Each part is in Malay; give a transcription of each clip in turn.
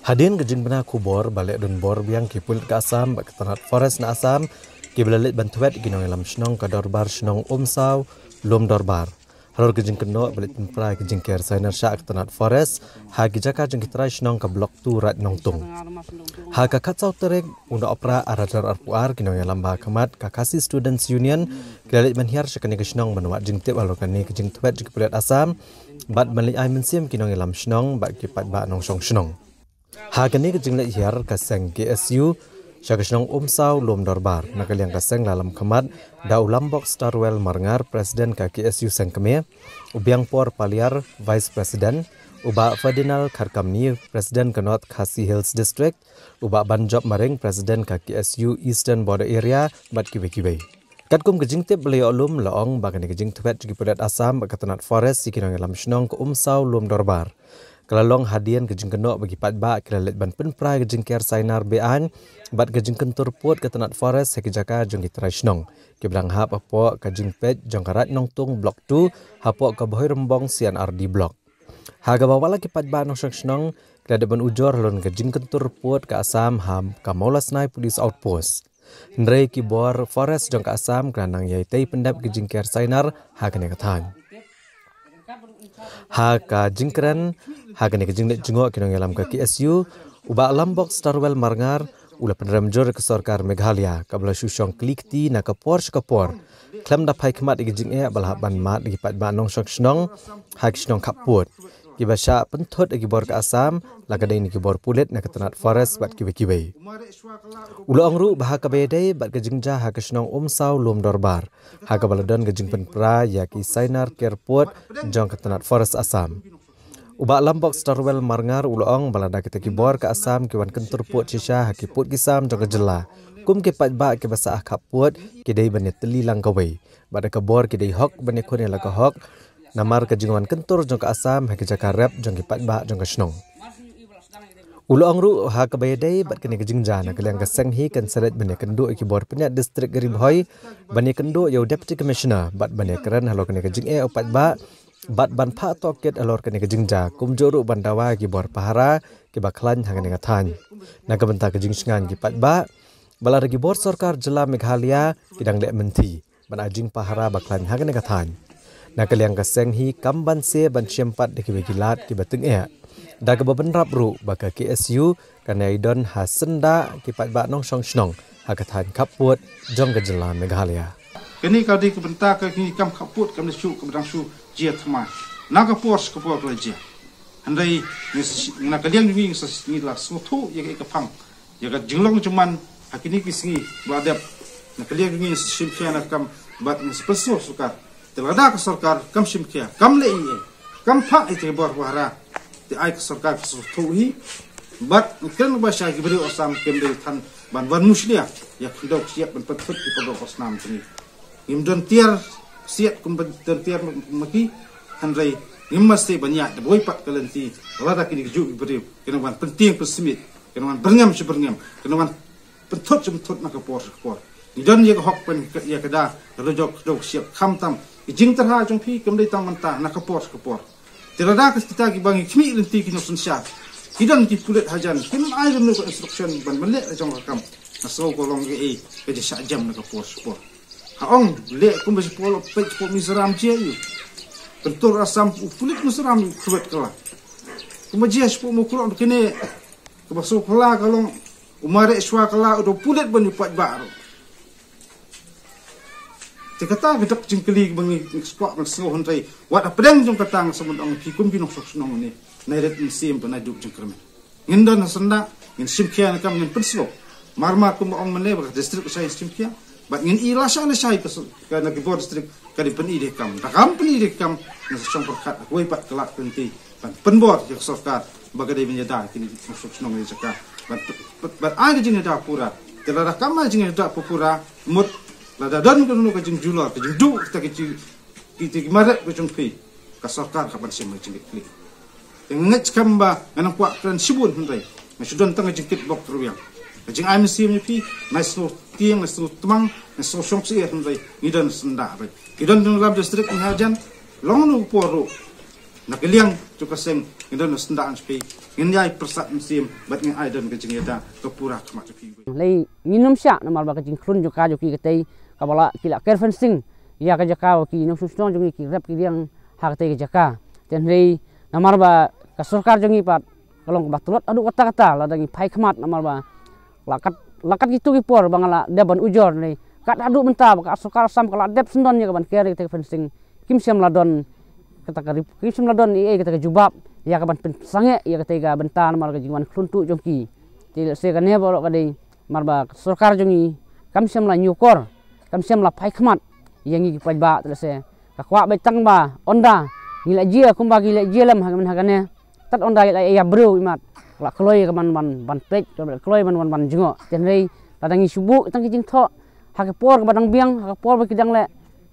Hadin gejing bena kubor balik dun bor biang kipul ke Asam bak ketanat forest na Asam kibelalit bantuet ginong elam senong ke dorbar senong umsaw lom dorbar. Halor gejing keno balik temprai gejing ker sainer syak ketanat forest ha gijaka jeng kitrai senong ke blok tu rat nongtung. Ha kakat saw terek unda opera aradar arpuar ginong elam ba kemat kakasi Students Union kibelalit menhiar syakani kesenong menuat jeng tip halor kani gejing tuet jeng kipulat Asam bat malik ay mensim ginong elam senong bak kipat ba nong song senong. Hagani ke jinglet hiar kaseng GSU syakasnong umsaw lom dorbar nakaliang kaseng lalam kemat da ulambok Starwell Marngar Presiden ka GSU sengkeme ubiang por paliar Vice President uba Ferdinand Karkamni Presiden ke North Khasi Hills District uba Banjob Maring Presiden ka GSU Eastern Border Area bat kiwe-kiwe. Katkum kejing tip beli olum laong bagani kejing tuet jugi pudat Asam bakatanat forest sikinong elam senong ke umsaw lom dorbar. Kelalong hadian kejing kenok bagi patba kelalit ban penprai kejing ker sainar bean bat kejing kentur put ke tanat forest sekejaka jong kitrai senong kiblang hap apok kejing pet jong karat nongtung blok 2 hapok ke bohoi rembong sian RD blok. Haga bawala ki patba nong senong kelalit ban ujor lon kejing kentur put ke Asam ham ka Maulasnai Police Outpost. Ndrei ki bor forest jong ke Asam kelanang yaitei pendap kejing ker sainar hakane katan. Haka jingkran hagani kejinglet jengok kinong elam ke KSU uba Lambok Starwell Marngar ula penramjor ke Sarkar Meghalaya kabla syusyong klikti na ke por klam dapai kemat igejing balha ban mat igi pat ba nong snong hak snong kaput kibasha pentot igi bor ke Asam lagadai ni bor pulet na ketanat forest bat kiwe-kiwe ula angru bahaka bedai bat kejingja hak snong umsaw lom dorbar hak baladon kejing penpra yaki sainar kerput jong ketanat forest Asam. Uba Lambok Starwell Marngar ulong balada kita kibor ke Asam kiwan kentur put sisha haki put kisam jong kejela kum ke patba ke basah kaput kidai bani teli langkawai bada kebor kidai hok bani kone la hok namar kejingan kentur jong ke Asam haki jaka rep jong ke patba jong ke senong ulong ru ha ke bayadai bat kene kejingja na kaliang keseng hi kan seret bani kendu kibor penyat distrik Geribhoi bani kendu yo deputy commissioner bat bani keren halo kene kejing patba bat ban pha toket alor kene kejingja kumjoru bandawa ki bor pahara ki baklan hangane ngathan naga benta kejing singan ki patba balar ki bor sarkar jela Meghalaya kidang le menti ban ajing pahara baklan hangane ngathan nakaliang kaseng hi kamban se ban syempat de ki gilat ki bateng daga babenrap ru baka KSU kana idon hasenda ki patba nong song snong hakathan kaput jong ke jela Meghalaya kini kau di kebenta ke kini kam kaput kam lesu kebedang su jia thma naga pos ke pos jia handai nak kalian ni ni la smutu ya ke pang ya ke jinglong cuman hakini ki singi badap nak kalian ni simkia nak kam bat ni spesor sukar telada ke sarkar kam simkia kam le ye kam pha ite bor wahara ti ai ke sarkar smutu hi bat kan bahasa ki beri osam kemde than ban muslia ya kidok siap ban patut ki pagok osnam ni imdon tiar siat kumbentar tiar maki handrai imasti banyak de boy pat kalenti lada kini ju beriu kena wan penting pesimit kena wan berngam seberngam kena wan pentot nak por idon ye hok pen ya kada rojok dok siap khamtam jing terha jong phi kemdai tang manta nak por tirada kita ki bangi khmi lenti kino sunsya idon ki kulit hajan kin ai no instruction ban mele jong rakam naso kolong ge ke sa jam nak por haong le kumbes polo pech po miseram je yu kentur Asam kulit miseram kuat kala kumajias po mo kulo kene kebaso kala kalong umare swa kala do pulet bani pat baru tikata gedak jingkeli bangi squat ngasno hontai wat apedang jong katang samudong pikum binok soknong ni nairet sim panai duk jingkrem ngindon senda ngin simkia nakam ngin penslo marma kum ong mene ba district saya simkia bat ngin ilasa na sai ka na gibor district ka di peni de kam na song perkat koi pat kelak penti ban penbor je sarkar bagadai menyada kini soknong ni jaka bat ai jing da pura telada kam jing da pura mut lada don kono ka jing jula ka jing du kita ki maret ko jong pi ka sarkar kapan sim jing kli ngech kamba nganang kwa kan sibun hundai na sudon tang jing kit bok ruang jing ai mesim ni pi na so tiang na so tmang na so song si hundai idon senda ba idon dalam distrik ni hajan long no poro nak liang juga seng indon sendaan spi ngai persat musim bat ngai dan kejingeda kepura kemak pi lei minum syak namal ba kejing krun juga joki ketai kabala kila care fencing ya ka jaka ki no susno jongi ki rap ki liang ha ketai jaka ten lei namar ba ka sarkar jongi pat kalong batulot adu kata-kata la dangi pai khmat namal ba lakat gitu ki por bangala deban ujor nei kat adu menta ka sarkar sam kala dep sendon ya ban care ketai fencing kim siam ladon kata ka kim ladon kata ka jubab ya ka ban sange ya kata ga bentan mar ka jingwan kluntu jongki til se ka ne bolo ka dei marba sarkar jongi kam sem la nyukor kam sem la pai khmat yang gi pajba til se ka kwa betang ba onda ngila jia kumba gila jia lam ha ne tat onda ya bro imat la kloi ka ban pek kloi ban jingo ten rei ladangi subu tang ki jing tho ha ka por ka badang biang ha ka por ba kidang le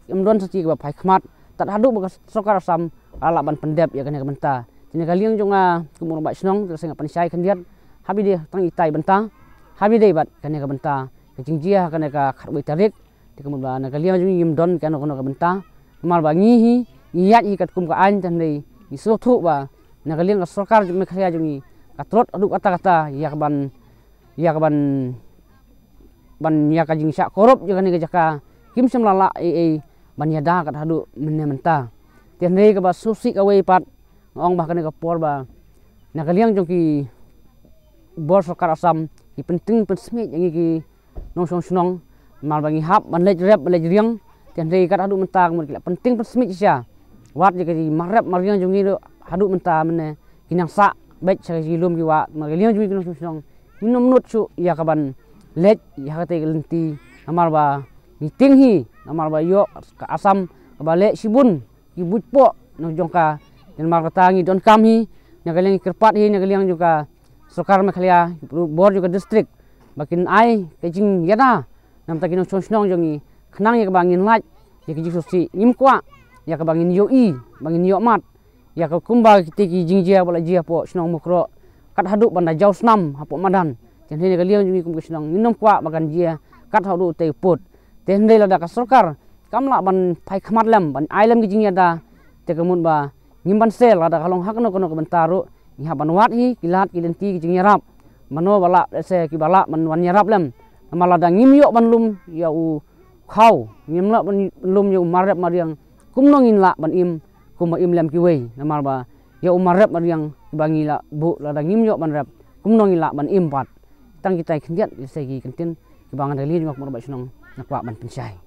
imdon sati ka pai khmat tak hadu bekas sarkar sam ala ban pendep ya kena benta ini kalian jonga kumur ba snong terus ngap panisai kendiat habi dia tang itai benta habi dei bat kena benta kejingjia kena ka kharbai tarik dikumur ba na kalian jongi imdon kena kono ka benta mal ba ngihi niat ikat kum ka an tan dei isothu ba na kalian ka sarkar me khaya jongi katrot adu kata-kata ya ban ya ka jing syak korup juga ni jaka kim sem lala banyada kat hadu menta tian rei ka ba susi ka wei pat ong ba ka ka por ba na kaliang jongki bor sarkar asam ki penting pensmit yang ki nong song snong mal bangi hap ban lej rep lej riang tian rei kat hadu menta mun ki penting pensmit sia wat je ki marep mariang jongi hadu menta mene kinang sa bet sa ki lum ki wa mal kaliang jongi nong song snong minum nut su ya ka ban lej ya ka te lenti amal ba meeting hi namar ba yo ka asam ka bale sibun ibut po no jongka dan mar tangi don kami nya kaliang kerpat hi nya kaliang juga sarkar mekhalia bor juga distrik bakin ai kejing yana nam ta kino chonsnong jongi khnang ya ka bangin laj ya ki susi nim kwa ya ka bangin yo i bangin yo mat ya ka kumba ki jingjia bala jia po snong mukro kat hadu banda jau snam hapo madan jan hi kaliang jongi kum snong minum kwa makan jia kat hadu te put ten dei la da ka sarkar kamla ban pai khmat lam ban ailam gi jingya da te kamun ba ngimban sel ada kalong hakno kono ka bentaru ni haban wat hi kilat kilenti gi jingya rap mano bala se ki bala man wan yarap lam amala da ngim yo ban lum ya u khau ngim la ban lum yo marap mariang kumno ngin la ban im kuma im lam ki wei namal ba ya u marap mariang bangi la bu la da ngim yo ban rap kumno ngin la ban im pat tang kita khendiat se gi kentin ki bangan dali ngok mo ba snong nakwa ban pensai